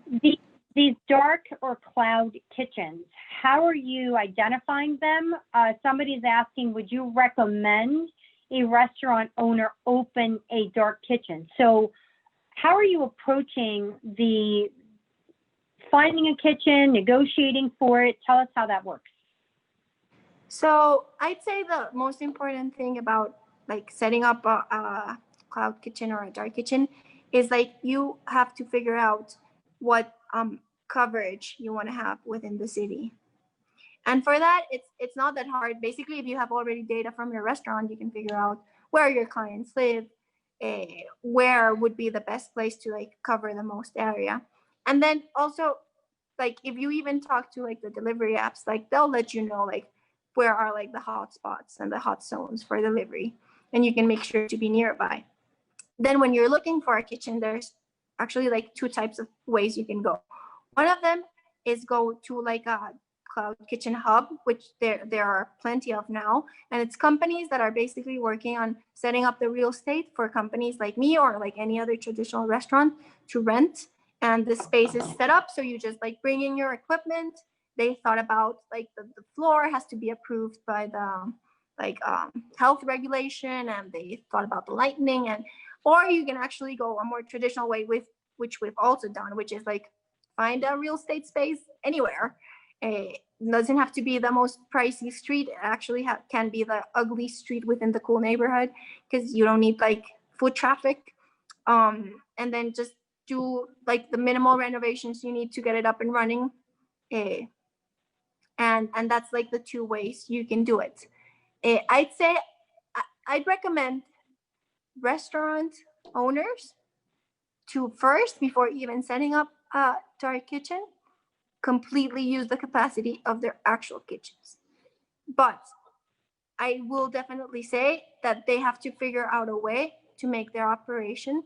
C: These dark or cloud kitchens, how are you identifying them? Somebody's asking, would you recommend a restaurant owner open a dark kitchen? So how are you approaching the finding a kitchen, negotiating for it? Tell us how that works.
D: So I'd say the most important thing about like setting up a cloud kitchen or a dark kitchen is like you have to figure out what coverage you want to have within the city. And for that, it's not that hard. Basically, if you have already data from your restaurant, you can figure out where your clients live, where would be the best place to like cover the most area. And then also, like if you even talk to like the delivery apps, like they'll let you know like where are like the hot spots and the hot zones for delivery, and you can make sure to be nearby. Then when you're looking for a kitchen, there's actually like two types of ways you can go. One of them is go to like a cloud kitchen hub, which there are plenty of now, and it's companies that are basically working on setting up the real estate for companies like me or like any other traditional restaurant to rent, and the space is set up so you just like bring in your equipment. They thought about like the floor has to be approved by the like health regulation, and they thought about the lighting, and or you can actually go a more traditional way with which we've also done, which is like find a real estate space anywhere. It doesn't have to be the most pricey street. It actually can be the ugly street within the cool neighborhood, because you don't need like foot traffic. And then just do like the minimal renovations you need to get it up and running. And that's like the two ways you can do it. I'd say I'd recommend restaurant owners to first, before even setting up a dark kitchen, completely use the capacity of their actual kitchens. But I will definitely say that they have to figure out a way to make their operation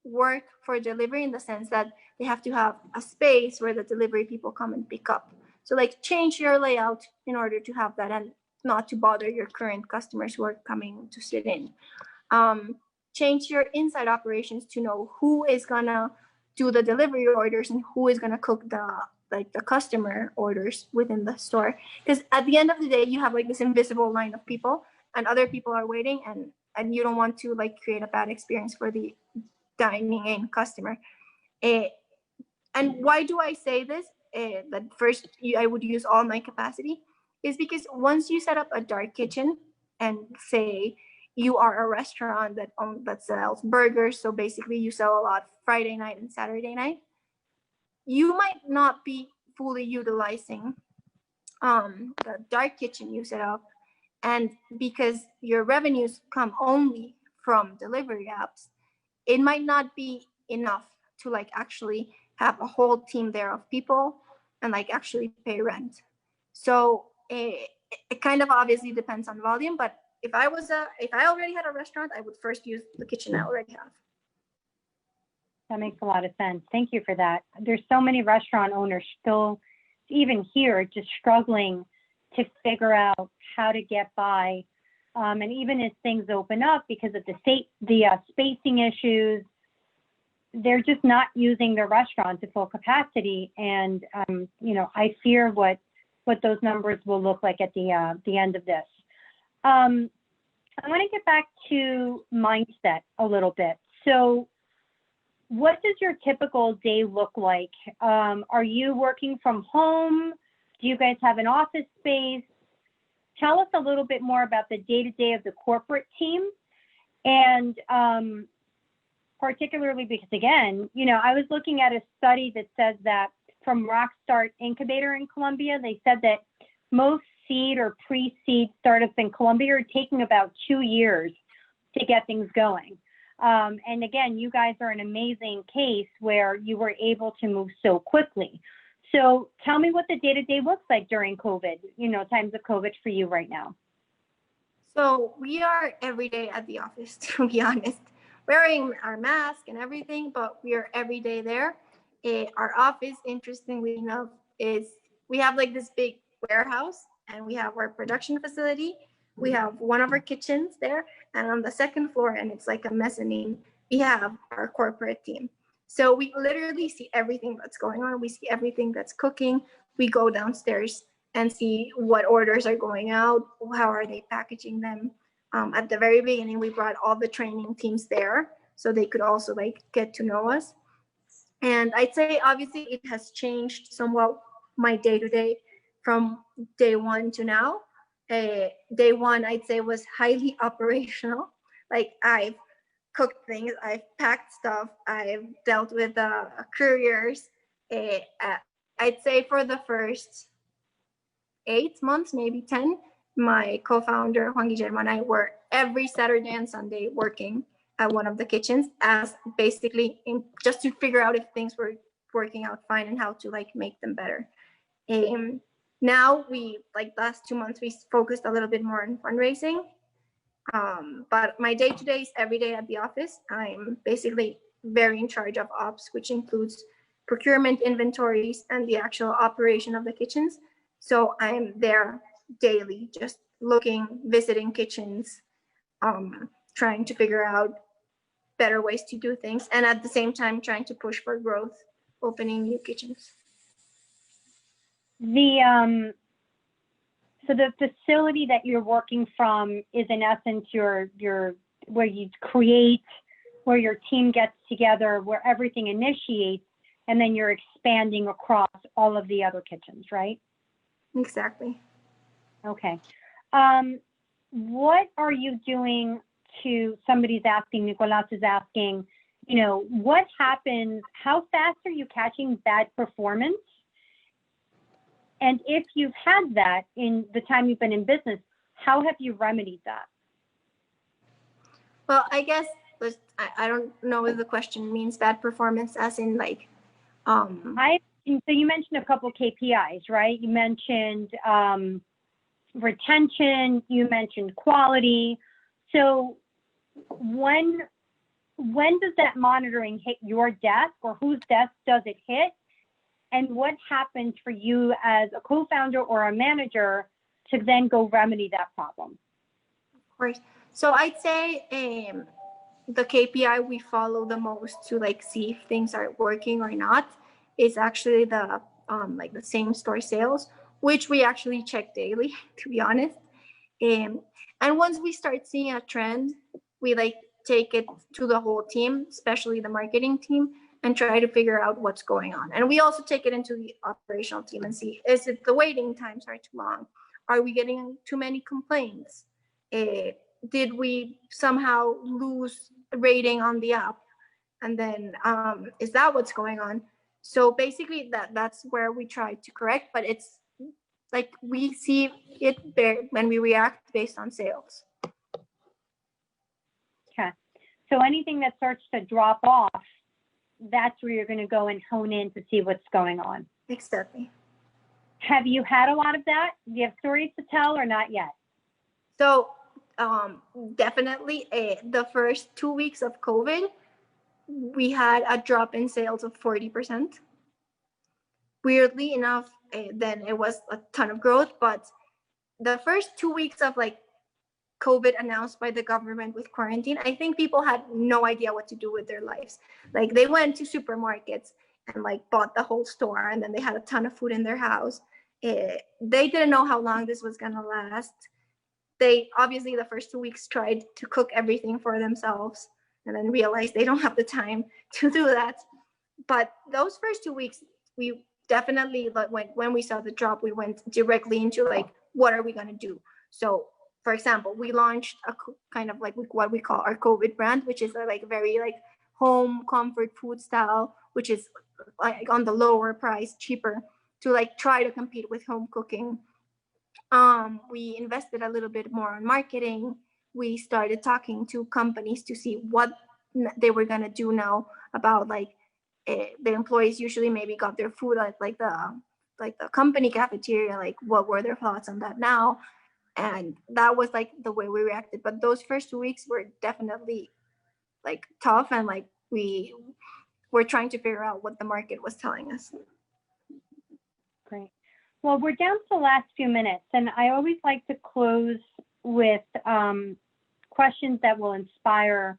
D: work for delivery, in the sense that they have to have a space where the delivery people come and pick up. So like change your layout in order to have that, and not to bother your current customers who are coming to sit in. Change your inside operations to know who is gonna do the delivery orders and who is gonna cook the customer orders within the store. Because at the end of the day, you have like this invisible line of people, and other people are waiting, and you don't want to like create a bad experience for the dining in customer. And why do I say this? That first I would use all my capacity is because once you set up a dark kitchen, and say you are a restaurant that sells burgers, so basically you sell a lot Friday night and Saturday night, you might not be fully utilizing the dark kitchen you set up. And because your revenues come only from delivery apps, it might not be enough to like actually have a whole team there of people and like actually pay rent. So it kind of obviously depends on volume, but if I already had a restaurant, I would first use the kitchen I already have.
C: That makes a lot of sense. Thank you for that. There's so many restaurant owners still, even here, just struggling to figure out how to get by. And even as things open up, because of the spacing issues, they're just not using their restaurant to full capacity. And I fear what those numbers will look like at the end of this. I want to get back to mindset a little bit. So what does your typical day look like? Are you working from home? Do you guys have an office space? Tell us a little bit more about the day-to-day of the corporate team. And particularly because, again, I was looking at a study that says that from Rockstart Incubator in Colombia, they said that most seed or pre-seed startups in Colombia are taking about 2 years to get things going. And again, you guys are an amazing case where you were able to move so quickly. So tell me what the day-to-day looks like during COVID, times of COVID for you right now.
D: So we are every day at the office, to be honest, wearing our mask and everything, but we are every day there. Our office, interestingly enough, we have like this big warehouse, and we have our production facility. We have one of our kitchens there, and on the second floor, and it's like a mezzanine, we have our corporate team. So we literally see everything that's going on. We see everything that's cooking. We go downstairs and see what orders are going out, how are they packaging them. At the very beginning, we brought all the training teams there so they could also like get to know us. And I'd say obviously it has changed somewhat my day-to-day from day one to now. Day one, I'd say, was highly operational. Like I've cooked things, I've packed stuff, I've dealt with couriers. I'd say for the first 8 months, maybe 10, my co-founder Juan Guillermo and I were every Saturday and Sunday working at one of the kitchens, as basically just to figure out if things were working out fine and how to like make them better. Now like last 2 months, we focused a little bit more on fundraising. But my day-to-day is every day at the office. I'm basically very in charge of ops, which includes procurement, inventories, and the actual operation of the kitchens. So I'm there daily, just looking, visiting kitchens, trying to figure out better ways to do things, and at the same time trying to push for growth, opening new kitchens.
C: So the facility that you're working from is in essence your where you create, where your team gets together, where everything initiates, and then you're expanding across all of the other kitchens, right?
D: Exactly.
C: Okay. What are you doing to, somebody's asking, Nicolas is asking, you know, what happens, how fast are you catching bad performance? And if you've had that in the time you've been in business, how have you remedied that?
D: Well, I guess I don't know if the question means bad performance as in like,
C: So you mentioned a couple KPIs, right? You mentioned retention, you mentioned quality. So when does that monitoring hit your desk, or whose desk does it hit? And what happens for you as a co-founder or a manager to then go remedy that problem?
D: Of course. So I'd say the KPI we follow the most to like see if things are working or not is actually the like the same store sales, which we actually check daily, to be honest. And once we start seeing a trend, we like take it to the whole team, especially the marketing team, and try to figure out what's going on. And we also take it into the operational team and see, is it the waiting times are too long? Are we getting too many complaints? Did we somehow lose rating on the app? And then is that what's going on? So basically that's where we try to correct, but it's like we see it when we react based on sales.
C: Okay. So anything that starts to drop off, that's where you're going to go and hone in to see what's going on.
D: Exactly.
C: Have you had a lot of that? Do you have stories to tell or not yet?
D: So definitely the first 2 weeks of COVID, we had a drop in sales of 40%. Weirdly enough, then it was a ton of growth, but the first 2 weeks of like COVID announced by the government with quarantine, I think people had no idea what to do with their lives. Like they went to supermarkets and like bought the whole store, and then they had a ton of food in their house. They didn't know how long this was gonna last. They obviously the first 2 weeks tried to cook everything for themselves and then realized they don't have the time to do that. But those first 2 weeks, we definitely, like when we saw the drop, we went directly into like, what are we gonna do? So for example, we launched a kind of like what we call our COVID brand, which is like very like home comfort food style, which is like on the lower price, cheaper, to like try to compete with home cooking. We invested a little bit more on marketing. We started talking to companies to see what they were gonna do now about like the employees usually maybe got their food at like the company cafeteria, like what were their thoughts on that now? And that was like the way we reacted. But those first 2 weeks were definitely like tough, and like we were trying to figure out what the market was telling us.
C: Great. Well, we're down to the last few minutes, and I always like to close with questions that will inspire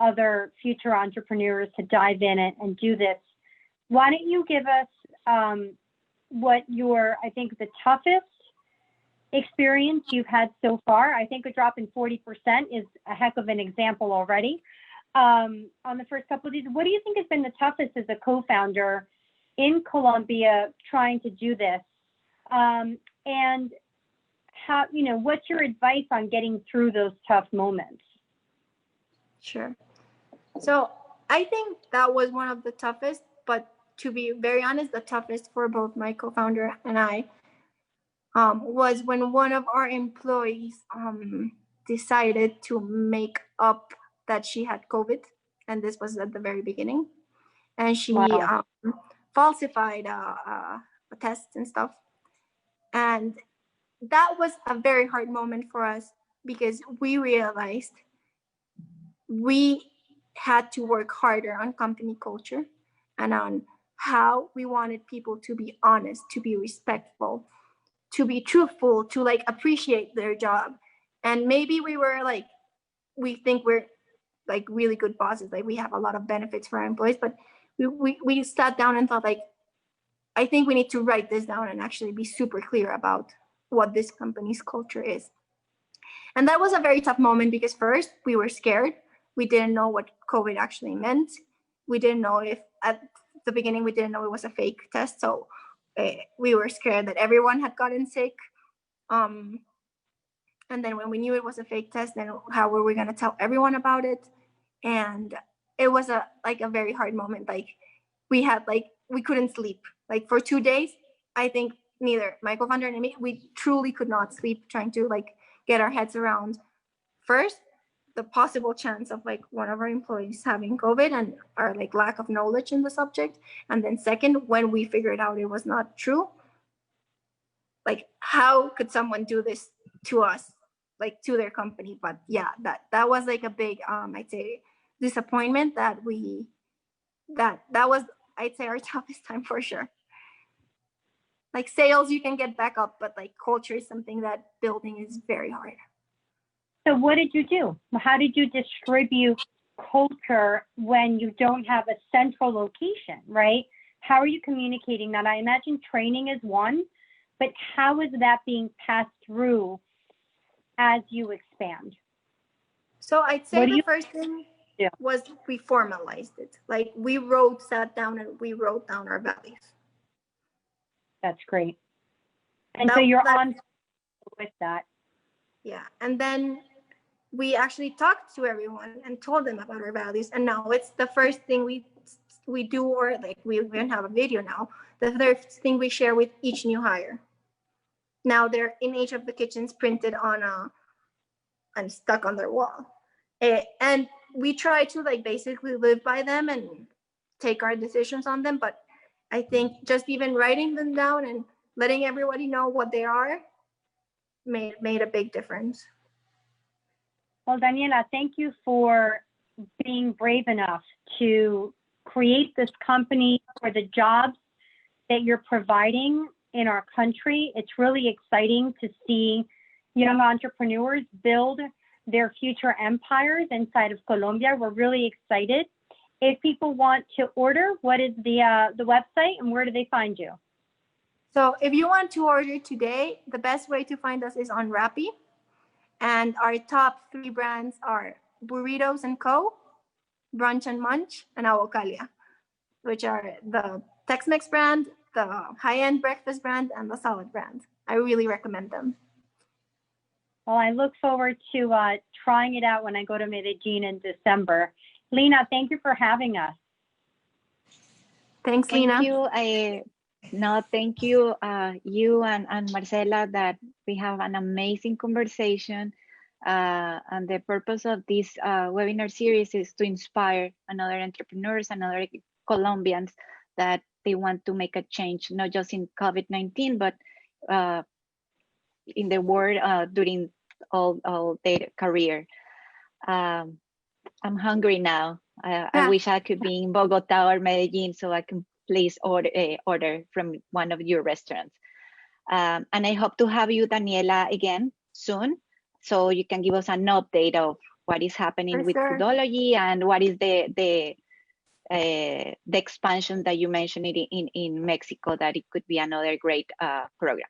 C: other future entrepreneurs to dive in and do this. Why don't you give us what your, I think, the toughest experience you've had so far? I think a drop in 40% is a heck of an example already. On the first couple of these, what do you think has been the toughest as a co-founder in Colombia trying to do this? And how, you know, what's your advice on getting through those tough moments?
D: Sure. So I think that was one of the toughest, but to be very honest, the toughest for both my co-founder and I was when one of our employees decided to make up that she had COVID, and this was at the very beginning, and she
C: Wow.
D: falsified a test and stuff. And that was a very hard moment for us because we realized we had to work harder on company culture and on how we wanted people to be honest, to be respectful, to be truthful, to like appreciate their job. And maybe we think we're like really good bosses, like we have a lot of benefits for our employees, but we sat down and thought like, I think we need to write this down and actually be super clear about what this company's culture is. And that was a very tough moment because first we were scared. We didn't know what COVID actually meant. We didn't know if at the beginning, we didn't know it was a fake test. So we were scared that everyone had gotten sick. And then when we knew it was a fake test, then how were we going to tell everyone about it? And it was a very hard moment. Like we couldn't sleep. Like for 2 days, I think neither my co-founder and me, we truly could not sleep trying to like get our heads around first the possible chance of like one of our employees having COVID and our like lack of knowledge in the subject. And then second, when we figured out it was not true, like how could someone do this to us, like to their company? But yeah, that was like a big I'd say disappointment that was I'd say our toughest time for sure. Like sales you can get back up, but like culture is something that building is very hard.
C: So what did you do? How did you distribute culture when you don't have a central location, right? How are you communicating that? I imagine training is one, but how is that being passed through as you expand?
D: So I'd say the first thing was we formalized it. Like we sat down and we wrote down our values.
C: That's great. And so you're on with that.
D: Yeah. And then we actually talked to everyone and told them about our values. And now it's the first thing we do, or like we even have a video now. The first thing we share with each new hire. Now they're in each of the kitchens printed on and stuck on their wall. And we try to like basically live by them and take our decisions on them. But I think just even writing them down and letting everybody know what they are made a big difference.
C: Well, Daniela, thank you for being brave enough to create this company for the jobs that you're providing in our country. It's really exciting to see young entrepreneurs build their future empires inside of Colombia. We're really excited. If people want to order, what is the website and where do they find you?
D: So if you want to order today, the best way to find us is on Rappi. And our top 3 brands are Burritos & Co., Brunch & Munch, and Avocalia, which are the Tex-Mex brand, the high-end breakfast brand, and the salad brand. I really recommend them.
C: Well, I look forward to trying it out when I go to Medellin in December. Lina, thank you for having us.
D: Thanks, Lina.
A: Thank you. No, thank you, you and Marcela, that we have an amazing conversation. And the purpose of this webinar series is to inspire another entrepreneurs and other Colombians that they want to make a change, not just in COVID-19, but in the world during all their career. I'm hungry now. I wish I could be in Bogota or Medellin so I can please order from one of your restaurants. And I hope to have you, Daniela, again soon, so you can give us an update of what is happening with Foodology and what is the expansion that you mentioned in Mexico, that it could be another great program.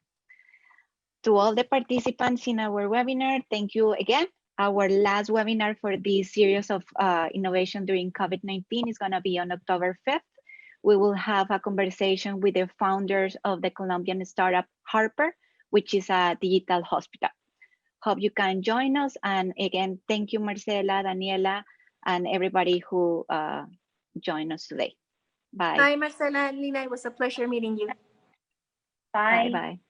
A: To all the participants in our webinar, thank you again. Our last webinar for this series of innovation during COVID-19 is going to be on October 5th. We will have a conversation with the founders of the Colombian startup Harper, which is a digital hospital. Hope you can join us. And again, thank you, Marcela, Daniela, and everybody who joined us today. Bye.
D: Bye, Marcela and Lina. It was a pleasure meeting you.
C: Bye.
A: Bye-bye.